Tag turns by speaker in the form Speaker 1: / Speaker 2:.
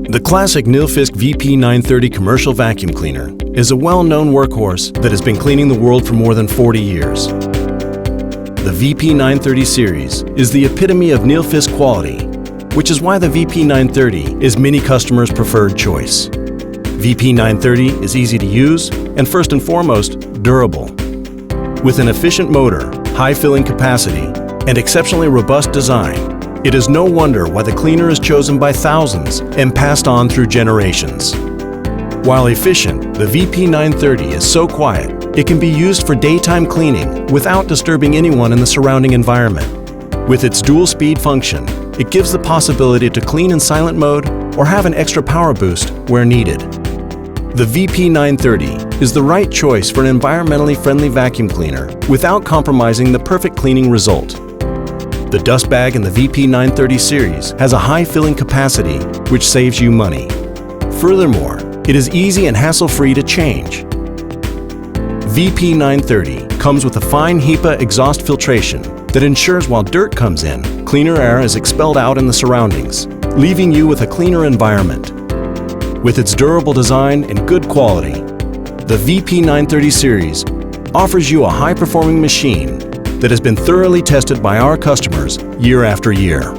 Speaker 1: The classic Nilfisk VP930 commercial vacuum cleaner is a well-known workhorse that has been cleaning the world for more than 40 years. The VP930 series is the epitome of Nilfisk quality, which is why the VP930 is many customers' preferred choice. VP930 is easy to use and, first and foremost, durable. With an efficient motor, high filling capacity, and exceptionally robust design, it is no wonder why the cleaner is chosen by thousands and passed on through generations. While efficient, the VP930 is so quiet, it can be used for daytime cleaning without disturbing anyone in the surrounding environment. With its dual-speed function, it gives the possibility to clean in silent mode or have an extra power boost where needed. The VP930 is the right choice for an environmentally friendly vacuum cleaner without compromising the perfect cleaning result. The dust bag in the VP930 series has a high filling capacity, which saves you money. Furthermore, it is easy and hassle-free to change. VP930 comes with a fine HEPA exhaust filtration that ensures while dirt comes in, cleaner air is expelled out in the surroundings, leaving you with a cleaner environment. With its durable design and good quality, the VP930 series offers you a high-performing machine that has been thoroughly tested by our customers year after year.